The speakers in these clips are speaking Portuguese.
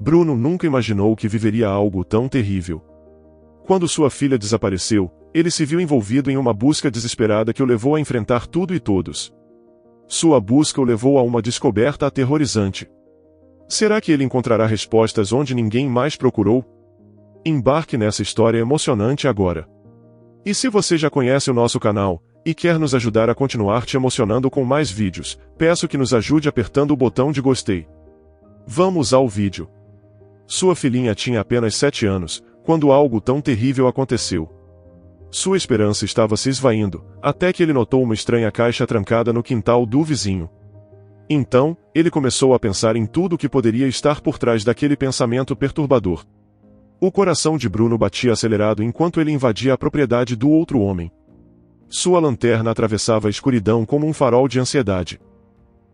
Bruno nunca imaginou que viveria algo tão terrível. Quando sua filha desapareceu, ele se viu envolvido em uma busca desesperada que o levou a enfrentar tudo e todos. Sua busca o levou a uma descoberta aterrorizante. Será que ele encontrará respostas onde ninguém mais procurou? Embarque nessa história emocionante agora. E se você já conhece o nosso canal, e quer nos ajudar a continuar te emocionando com mais vídeos, peço que nos ajude apertando o botão de gostei. Vamos ao vídeo. Sua filhinha tinha apenas 7 anos, quando algo tão terrível aconteceu. Sua esperança estava se esvaindo, até que ele notou uma estranha caixa trancada no quintal do vizinho. Então, ele começou a pensar em tudo o que poderia estar por trás daquele pensamento perturbador. O coração de Bruno batia acelerado enquanto ele invadia a propriedade do outro homem. Sua lanterna atravessava a escuridão como um farol de ansiedade.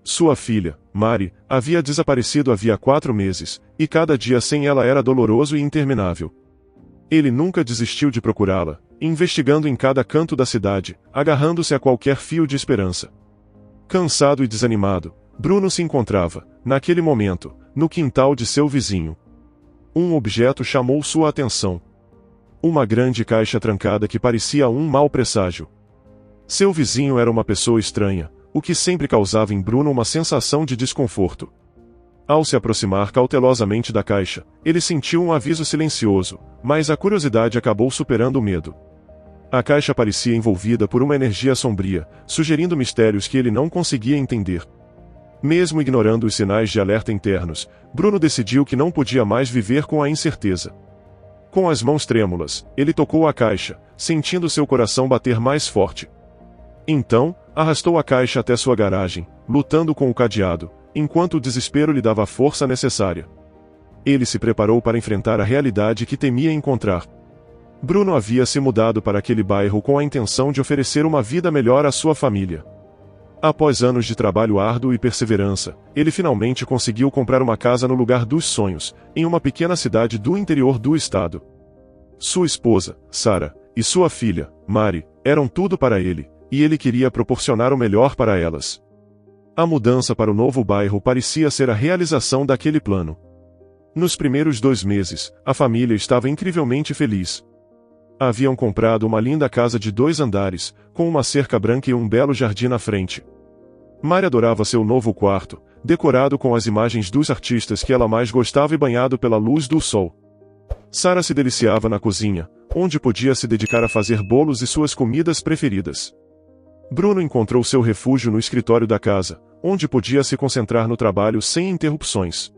Sua filha, Mari, havia desaparecido havia 4 meses, e cada dia sem ela era doloroso e interminável. Ele nunca desistiu de procurá-la, investigando em cada canto da cidade, agarrando-se a qualquer fio de esperança. Cansado e desanimado, Bruno se encontrava, naquele momento, no quintal de seu vizinho. Um objeto chamou sua atenção. Uma grande caixa trancada que parecia um mau presságio. Seu vizinho era uma pessoa estranha, o que sempre causava em Bruno uma sensação de desconforto. Ao se aproximar cautelosamente da caixa, ele sentiu um aviso silencioso, mas a curiosidade acabou superando o medo. A caixa parecia envolvida por uma energia sombria, sugerindo mistérios que ele não conseguia entender. Mesmo ignorando os sinais de alerta internos, Bruno decidiu que não podia mais viver com a incerteza. Com as mãos trêmulas, ele tocou a caixa, sentindo seu coração bater mais forte. Então, arrastou a caixa até sua garagem, lutando com o cadeado, enquanto o desespero lhe dava a força necessária. Ele se preparou para enfrentar a realidade que temia encontrar. Bruno havia se mudado para aquele bairro com a intenção de oferecer uma vida melhor à sua família. Após anos de trabalho árduo e perseverança, ele finalmente conseguiu comprar uma casa no lugar dos sonhos, em uma pequena cidade do interior do estado. Sua esposa, Sarah, e sua filha, Mari, eram tudo para ele, e ele queria proporcionar o melhor para elas. A mudança para o novo bairro parecia ser a realização daquele plano. Nos primeiros 2 meses, a família estava incrivelmente feliz. Haviam comprado uma linda casa de 2 andares, com uma cerca branca e um belo jardim na frente. Mari adorava seu novo quarto, decorado com as imagens dos artistas que ela mais gostava e banhado pela luz do sol. Sarah se deliciava na cozinha, onde podia se dedicar a fazer bolos e suas comidas preferidas. Bruno encontrou seu refúgio no escritório da casa, onde podia se concentrar no trabalho sem interrupções.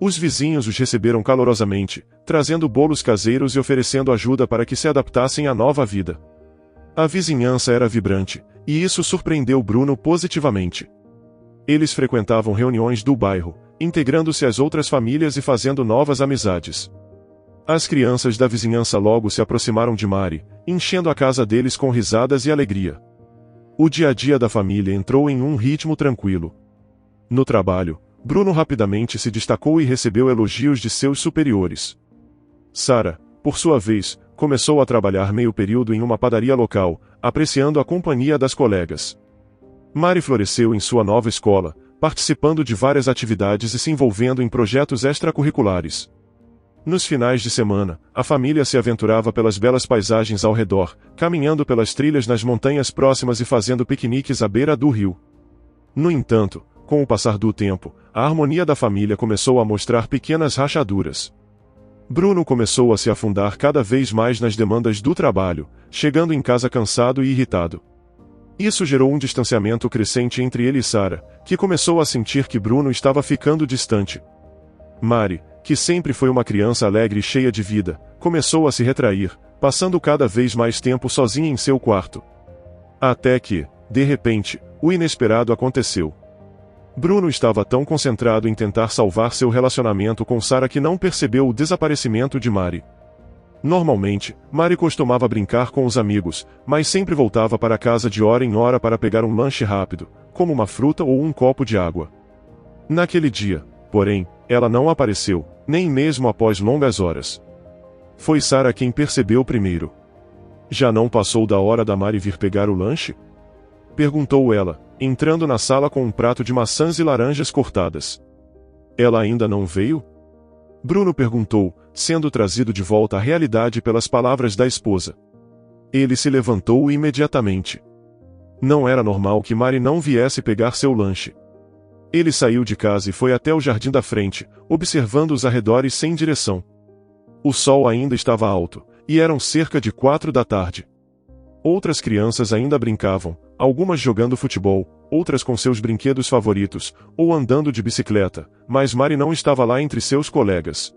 Os vizinhos os receberam calorosamente, trazendo bolos caseiros e oferecendo ajuda para que se adaptassem à nova vida. A vizinhança era vibrante, e isso surpreendeu Bruno positivamente. Eles frequentavam reuniões do bairro, integrando-se às outras famílias e fazendo novas amizades. As crianças da vizinhança logo se aproximaram de Mari, enchendo a casa deles com risadas e alegria. O dia a dia da família entrou em um ritmo tranquilo. No trabalho, Bruno rapidamente se destacou e recebeu elogios de seus superiores. Sarah, por sua vez, começou a trabalhar meio período em uma padaria local, apreciando a companhia das colegas. Mari floresceu em sua nova escola, participando de várias atividades e se envolvendo em projetos extracurriculares. Nos finais de semana, a família se aventurava pelas belas paisagens ao redor, caminhando pelas trilhas nas montanhas próximas e fazendo piqueniques à beira do rio. No entanto, com o passar do tempo, a harmonia da família começou a mostrar pequenas rachaduras. Bruno começou a se afundar cada vez mais nas demandas do trabalho, chegando em casa cansado e irritado. Isso gerou um distanciamento crescente entre ele e Sarah, que começou a sentir que Bruno estava ficando distante. Mari, que sempre foi uma criança alegre e cheia de vida, começou a se retrair, passando cada vez mais tempo sozinha em seu quarto. Até que, de repente, o inesperado aconteceu. Bruno estava tão concentrado em tentar salvar seu relacionamento com Sarah que não percebeu o desaparecimento de Mari. Normalmente, Mari costumava brincar com os amigos, mas sempre voltava para casa de hora em hora para pegar um lanche rápido, como uma fruta ou um copo de água. Naquele dia, porém, ela não apareceu, nem mesmo após longas horas. Foi Sarah quem percebeu primeiro. Já não passou da hora da Mari vir pegar o lanche? Perguntou ela, entrando na sala com um prato de maçãs e laranjas cortadas. Ela ainda não veio? Bruno perguntou, sendo trazido de volta à realidade pelas palavras da esposa. Ele se levantou imediatamente. Não era normal que Mari não viesse pegar seu lanche. Ele saiu de casa e foi até o jardim da frente, observando os arredores sem direção. O sol ainda estava alto, e eram cerca de 4 da tarde. Outras crianças ainda brincavam, algumas jogando futebol, outras com seus brinquedos favoritos, ou andando de bicicleta, mas Mari não estava lá entre seus colegas.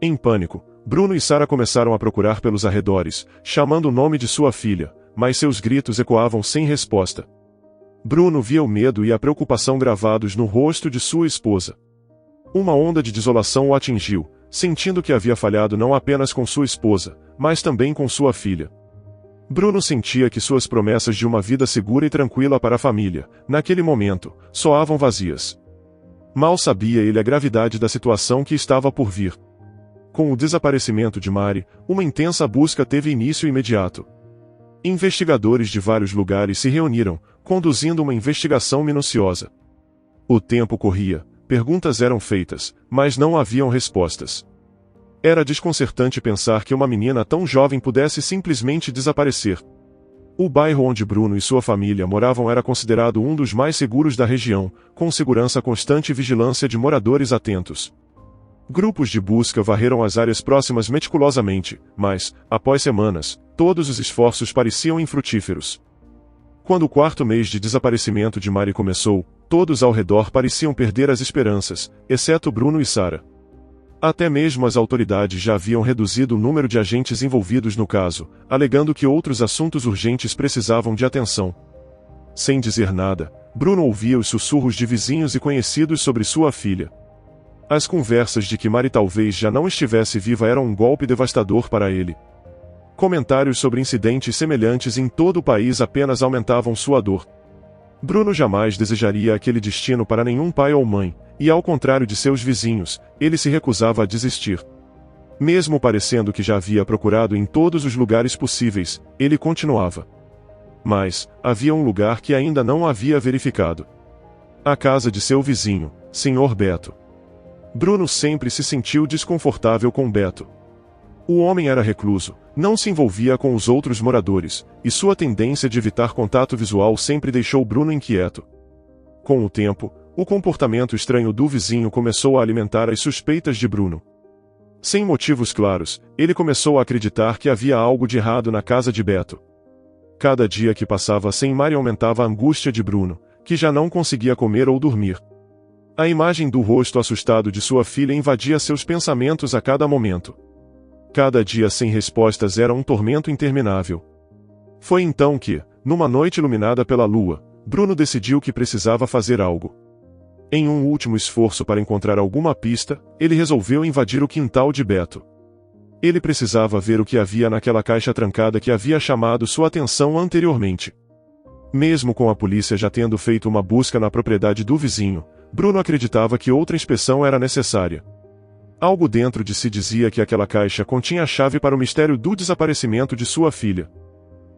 Em pânico, Bruno e Sara começaram a procurar pelos arredores, chamando o nome de sua filha, mas seus gritos ecoavam sem resposta. Bruno via o medo e a preocupação gravados no rosto de sua esposa. Uma onda de desolação o atingiu, sentindo que havia falhado não apenas com sua esposa, mas também com sua filha. Bruno sentia que suas promessas de uma vida segura e tranquila para a família, naquele momento, soavam vazias. Mal sabia ele a gravidade da situação que estava por vir. Com o desaparecimento de Mari, uma intensa busca teve início imediato. Investigadores de vários lugares se reuniram, conduzindo uma investigação minuciosa. O tempo corria, perguntas eram feitas, mas não haviam respostas. Era desconcertante pensar que uma menina tão jovem pudesse simplesmente desaparecer. O bairro onde Bruno e sua família moravam era considerado um dos mais seguros da região, com segurança constante e vigilância de moradores atentos. Grupos de busca varreram as áreas próximas meticulosamente, mas, após semanas, todos os esforços pareciam infrutíferos. Quando o 4º mês de desaparecimento de Mari começou, todos ao redor pareciam perder as esperanças, exceto Bruno e Sara. Até mesmo as autoridades já haviam reduzido o número de agentes envolvidos no caso, alegando que outros assuntos urgentes precisavam de atenção. Sem dizer nada, Bruno ouvia os sussurros de vizinhos e conhecidos sobre sua filha. As conversas de que Mari talvez já não estivesse viva eram um golpe devastador para ele. Comentários sobre incidentes semelhantes em todo o país apenas aumentavam sua dor. Bruno jamais desejaria aquele destino para nenhum pai ou mãe, e ao contrário de seus vizinhos, ele se recusava a desistir. Mesmo parecendo que já havia procurado em todos os lugares possíveis, ele continuava. Mas, havia um lugar que ainda não havia verificado. A casa de seu vizinho, Sr. Beto. Bruno sempre se sentiu desconfortável com Beto. O homem era recluso, não se envolvia com os outros moradores, e sua tendência de evitar contato visual sempre deixou Bruno inquieto. Com o tempo, o comportamento estranho do vizinho começou a alimentar as suspeitas de Bruno. Sem motivos claros, ele começou a acreditar que havia algo de errado na casa de Beto. Cada dia que passava sem Mari aumentava a angústia de Bruno, que já não conseguia comer ou dormir. A imagem do rosto assustado de sua filha invadia seus pensamentos a cada momento. Cada dia sem respostas era um tormento interminável. Foi então que, numa noite iluminada pela lua, Bruno decidiu que precisava fazer algo. Em um último esforço para encontrar alguma pista, ele resolveu invadir o quintal de Beto. Ele precisava ver o que havia naquela caixa trancada que havia chamado sua atenção anteriormente. Mesmo com a polícia já tendo feito uma busca na propriedade do vizinho, Bruno acreditava que outra inspeção era necessária. Algo dentro de si dizia que aquela caixa continha a chave para o mistério do desaparecimento de sua filha.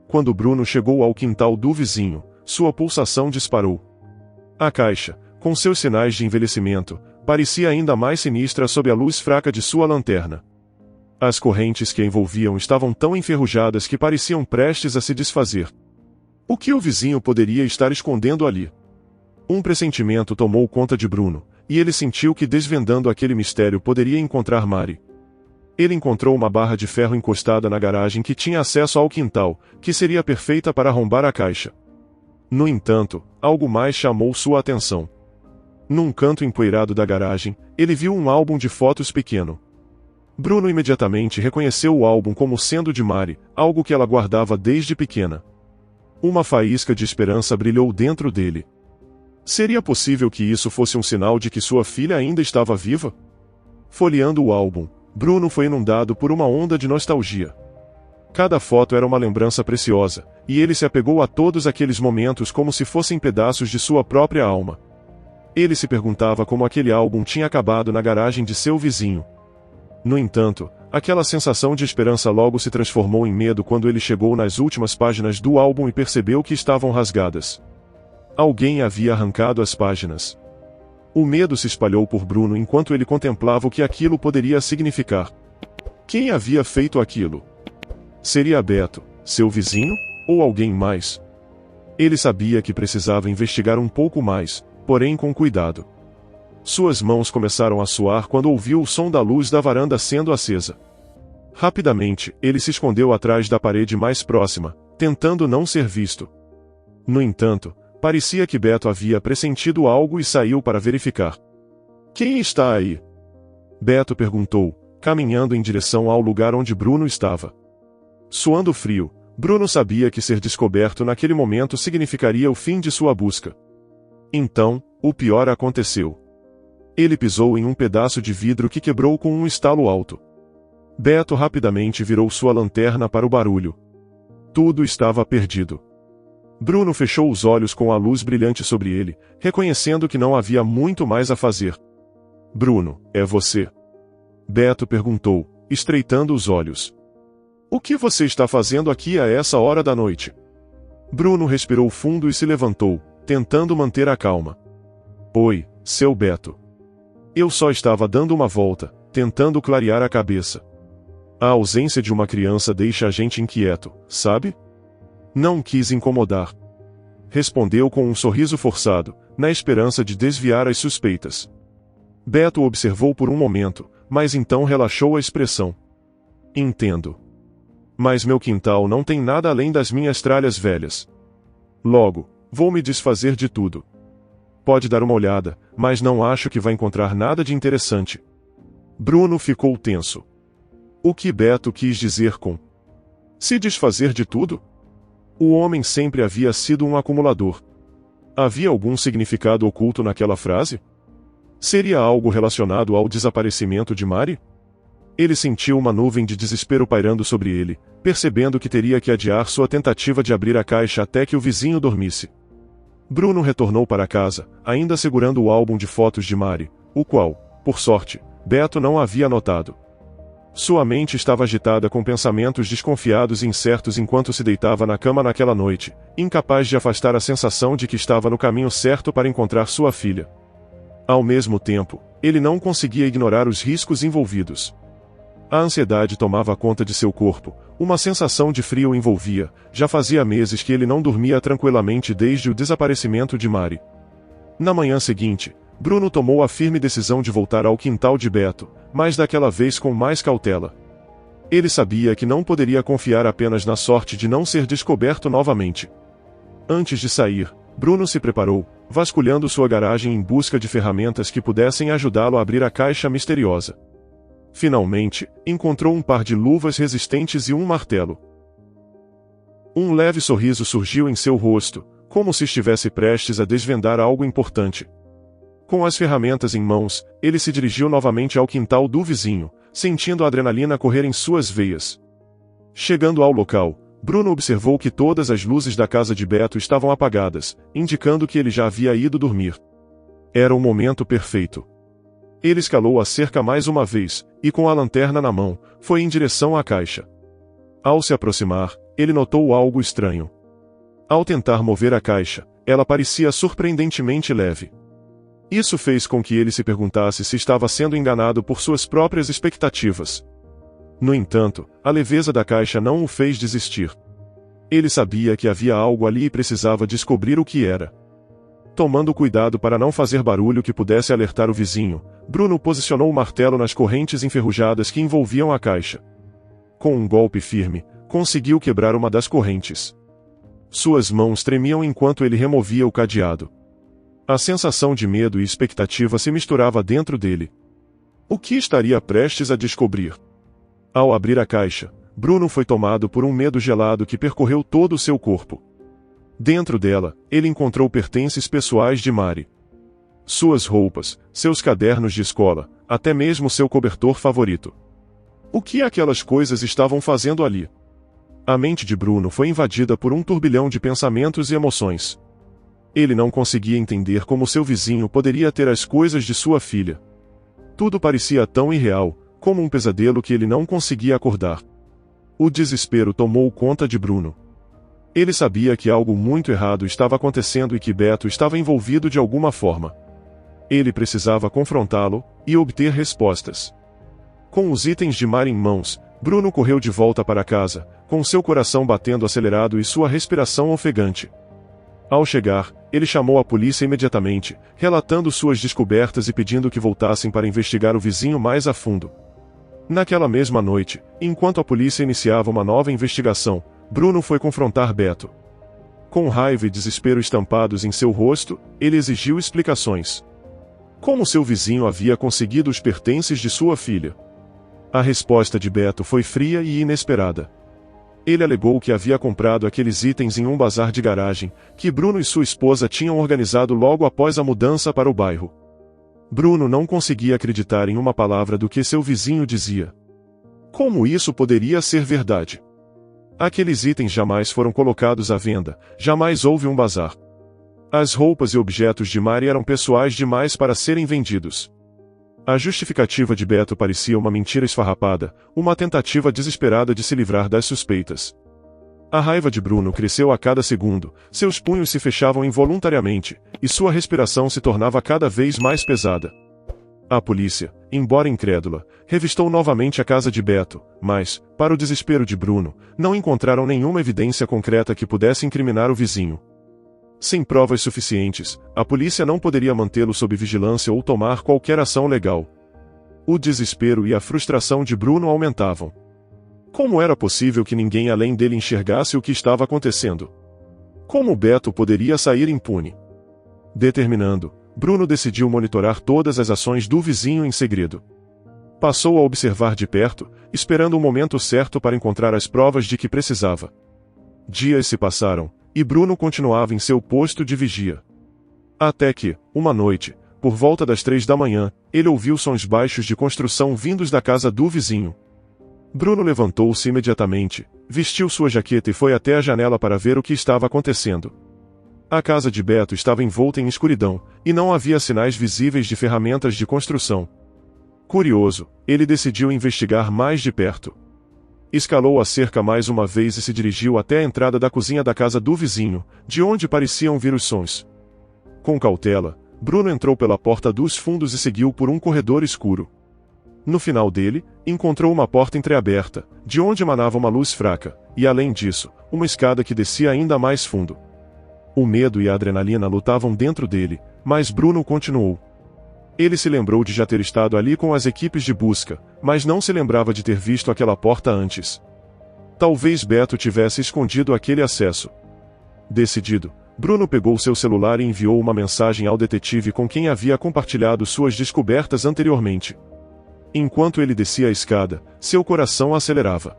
Quando Bruno chegou ao quintal do vizinho, sua pulsação disparou. A caixa, com seus sinais de envelhecimento, parecia ainda mais sinistra sob a luz fraca de sua lanterna. As correntes que a envolviam estavam tão enferrujadas que pareciam prestes a se desfazer. O que o vizinho poderia estar escondendo ali? Um pressentimento tomou conta de Bruno, e ele sentiu que desvendando aquele mistério poderia encontrar Mari. Ele encontrou uma barra de ferro encostada na garagem que tinha acesso ao quintal, que seria perfeita para arrombar a caixa. No entanto, algo mais chamou sua atenção. Num canto empoeirado da garagem, ele viu um álbum de fotos pequeno. Bruno imediatamente reconheceu o álbum como sendo de Mari, algo que ela guardava desde pequena. Uma faísca de esperança brilhou dentro dele. Seria possível que isso fosse um sinal de que sua filha ainda estava viva? Folheando o álbum, Bruno foi inundado por uma onda de nostalgia. Cada foto era uma lembrança preciosa, e ele se apegou a todos aqueles momentos como se fossem pedaços de sua própria alma. Ele se perguntava como aquele álbum tinha acabado na garagem de seu vizinho. No entanto, aquela sensação de esperança logo se transformou em medo quando ele chegou nas últimas páginas do álbum e percebeu que estavam rasgadas. Alguém havia arrancado as páginas. O medo se espalhou por Bruno enquanto ele contemplava o que aquilo poderia significar. Quem havia feito aquilo? Seria Beto, seu vizinho, ou alguém mais? Ele sabia que precisava investigar um pouco mais, porém com cuidado. Suas mãos começaram a suar quando ouviu o som da luz da varanda sendo acesa. Rapidamente, ele se escondeu atrás da parede mais próxima, tentando não ser visto. No entanto, parecia que Beto havia pressentido algo e saiu para verificar. Quem está aí? Beto perguntou, caminhando em direção ao lugar onde Bruno estava. Suando frio, Bruno sabia que ser descoberto naquele momento significaria o fim de sua busca. Então, o pior aconteceu. Ele pisou em um pedaço de vidro que quebrou com um estalo alto. Beto rapidamente virou sua lanterna para o barulho. Tudo estava perdido. Bruno fechou os olhos com a luz brilhante sobre ele, reconhecendo que não havia muito mais a fazer. Bruno, é você? Beto perguntou, estreitando os olhos. O que você está fazendo aqui a essa hora da noite? Bruno respirou fundo e se levantou, tentando manter a calma. Oi, seu Beto. Eu só estava dando uma volta, tentando clarear a cabeça. A ausência de uma criança deixa a gente inquieto, sabe? Não quis incomodar. Respondeu com um sorriso forçado, na esperança de desviar as suspeitas. Beto observou por um momento, mas então relaxou a expressão. Entendo. Mas meu quintal não tem nada além das minhas tralhas velhas. Logo, vou me desfazer de tudo. Pode dar uma olhada, mas não acho que vai encontrar nada de interessante. Bruno ficou tenso. O que Beto quis dizer com se desfazer de tudo? O homem sempre havia sido um acumulador. Havia algum significado oculto naquela frase? Seria algo relacionado ao desaparecimento de Mari? Ele sentiu uma nuvem de desespero pairando sobre ele, percebendo que teria que adiar sua tentativa de abrir a caixa até que o vizinho dormisse. Bruno retornou para casa, ainda segurando o álbum de fotos de Mari, o qual, por sorte, Beto não havia notado. Sua mente estava agitada com pensamentos desconfiados e incertos enquanto se deitava na cama naquela noite, incapaz de afastar a sensação de que estava no caminho certo para encontrar sua filha. Ao mesmo tempo, ele não conseguia ignorar os riscos envolvidos. A ansiedade tomava conta de seu corpo, uma sensação de frio o envolvia, já fazia meses que ele não dormia tranquilamente desde o desaparecimento de Mari. Na manhã seguinte, Bruno tomou a firme decisão de voltar ao quintal de Beto, mas daquela vez com mais cautela. Ele sabia que não poderia confiar apenas na sorte de não ser descoberto novamente. Antes de sair, Bruno se preparou, vasculhando sua garagem em busca de ferramentas que pudessem ajudá-lo a abrir a caixa misteriosa. Finalmente, encontrou um par de luvas resistentes e um martelo. Um leve sorriso surgiu em seu rosto, como se estivesse prestes a desvendar algo importante. Com as ferramentas em mãos, ele se dirigiu novamente ao quintal do vizinho, sentindo a adrenalina correr em suas veias. Chegando ao local, Bruno observou que todas as luzes da casa de Beto estavam apagadas, indicando que ele já havia ido dormir. Era o momento perfeito. Ele escalou a cerca mais uma vez, e com a lanterna na mão, foi em direção à caixa. Ao se aproximar, ele notou algo estranho. Ao tentar mover a caixa, ela parecia surpreendentemente leve. Isso fez com que ele se perguntasse se estava sendo enganado por suas próprias expectativas. No entanto, a leveza da caixa não o fez desistir. Ele sabia que havia algo ali e precisava descobrir o que era. Tomando cuidado para não fazer barulho que pudesse alertar o vizinho, Bruno posicionou o martelo nas correntes enferrujadas que envolviam a caixa. Com um golpe firme, conseguiu quebrar uma das correntes. Suas mãos tremiam enquanto ele removia o cadeado. A sensação de medo e expectativa se misturava dentro dele. O que estaria prestes a descobrir? Ao abrir a caixa, Bruno foi tomado por um medo gelado que percorreu todo o seu corpo. Dentro dela, ele encontrou pertences pessoais de Mari. Suas roupas, seus cadernos de escola, até mesmo seu cobertor favorito. O que aquelas coisas estavam fazendo ali? A mente de Bruno foi invadida por um turbilhão de pensamentos e emoções. Ele não conseguia entender como seu vizinho poderia ter as coisas de sua filha. Tudo parecia tão irreal, como um pesadelo que ele não conseguia acordar. O desespero tomou conta de Bruno. Ele sabia que algo muito errado estava acontecendo e que Beto estava envolvido de alguma forma. Ele precisava confrontá-lo e obter respostas. Com os itens de Mari em mãos, Bruno correu de volta para casa, com seu coração batendo acelerado e sua respiração ofegante. Ao chegar, ele chamou a polícia imediatamente, relatando suas descobertas e pedindo que voltassem para investigar o vizinho mais a fundo. Naquela mesma noite, enquanto a polícia iniciava uma nova investigação, Bruno foi confrontar Beto. Com raiva e desespero estampados em seu rosto, ele exigiu explicações. Como seu vizinho havia conseguido os pertences de sua filha? A resposta de Beto foi fria e inesperada. Ele alegou que havia comprado aqueles itens em um bazar de garagem, que Bruno e sua esposa tinham organizado logo após a mudança para o bairro. Bruno não conseguia acreditar em uma palavra do que seu vizinho dizia. Como isso poderia ser verdade? Aqueles itens jamais foram colocados à venda, jamais houve um bazar. As roupas e objetos de Mari eram pessoais demais para serem vendidos. A justificativa de Beto parecia uma mentira esfarrapada, uma tentativa desesperada de se livrar das suspeitas. A raiva de Bruno cresceu a cada segundo, seus punhos se fechavam involuntariamente, e sua respiração se tornava cada vez mais pesada. A polícia, embora incrédula, revistou novamente a casa de Beto, mas, para o desespero de Bruno, não encontraram nenhuma evidência concreta que pudesse incriminar o vizinho. Sem provas suficientes, a polícia não poderia mantê-lo sob vigilância ou tomar qualquer ação legal. O desespero e a frustração de Bruno aumentavam. Como era possível que ninguém além dele enxergasse o que estava acontecendo? Como Beto poderia sair impune? Determinando, Bruno decidiu monitorar todas as ações do vizinho em segredo. Passou a observar de perto, esperando o momento certo para encontrar as provas de que precisava. Dias se passaram, e Bruno continuava em seu posto de vigia. Até que, uma noite, por volta das 3 da manhã, ele ouviu sons baixos de construção vindos da casa do vizinho. Bruno levantou-se imediatamente, vestiu sua jaqueta e foi até a janela para ver o que estava acontecendo. A casa de Beto estava envolta em escuridão, e não havia sinais visíveis de ferramentas de construção. Curioso, ele decidiu investigar mais de perto. Escalou a cerca mais uma vez e se dirigiu até a entrada da cozinha da casa do vizinho, de onde pareciam vir os sons. Com cautela, Bruno entrou pela porta dos fundos e seguiu por um corredor escuro. No final dele, encontrou uma porta entreaberta, de onde emanava uma luz fraca, e além disso, uma escada que descia ainda mais fundo. O medo e a adrenalina lutavam dentro dele, mas Bruno continuou. Ele se lembrou de já ter estado ali com as equipes de busca, mas não se lembrava de ter visto aquela porta antes. Talvez Beto tivesse escondido aquele acesso. Decidido, Bruno pegou seu celular e enviou uma mensagem ao detetive com quem havia compartilhado suas descobertas anteriormente. Enquanto ele descia a escada, seu coração acelerava.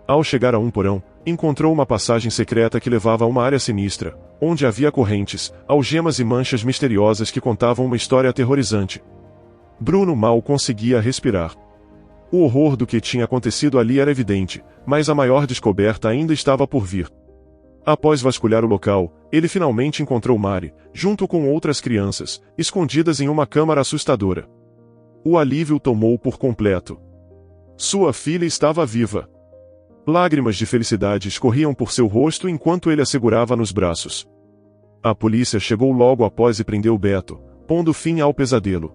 Ao chegar a um porão, encontrou uma passagem secreta que levava a uma área sinistra, onde havia correntes, algemas e manchas misteriosas que contavam uma história aterrorizante. Bruno mal conseguia respirar. O horror do que tinha acontecido ali era evidente, mas a maior descoberta ainda estava por vir. Após vasculhar o local, ele finalmente encontrou Mari, junto com outras crianças, escondidas em uma câmara assustadora. O alívio tomou por completo. Sua filha estava viva. Lágrimas de felicidade escorriam por seu rosto enquanto ele a segurava nos braços. A polícia chegou logo após e prendeu Beto, pondo fim ao pesadelo.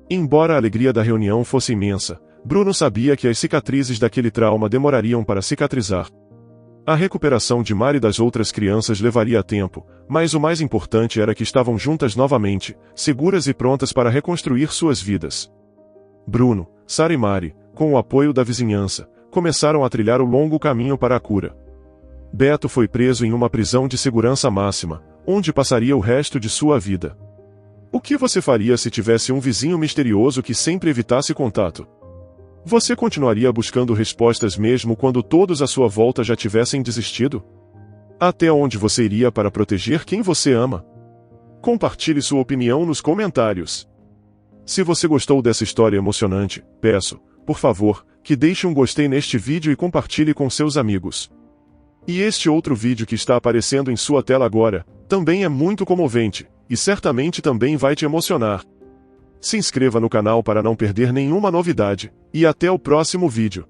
Embora a alegria da reunião fosse imensa, Bruno sabia que as cicatrizes daquele trauma demorariam para cicatrizar. A recuperação de Mari e das outras crianças levaria tempo, mas o mais importante era que estavam juntas novamente, seguras e prontas para reconstruir suas vidas. Bruno, Sara e Mari, com o apoio da vizinhança, começaram a trilhar o longo caminho para a cura. Beto foi preso em uma prisão de segurança máxima, onde passaria o resto de sua vida. O que você faria se tivesse um vizinho misterioso que sempre evitasse contato? Você continuaria buscando respostas mesmo quando todos à sua volta já tivessem desistido? Até onde você iria para proteger quem você ama? Compartilhe sua opinião nos comentários. Se você gostou dessa história emocionante, peço, por favor, que deixe um gostei neste vídeo e compartilhe com seus amigos. E este outro vídeo que está aparecendo em sua tela agora, também é muito comovente, e certamente também vai te emocionar. Se inscreva no canal para não perder nenhuma novidade, e até o próximo vídeo.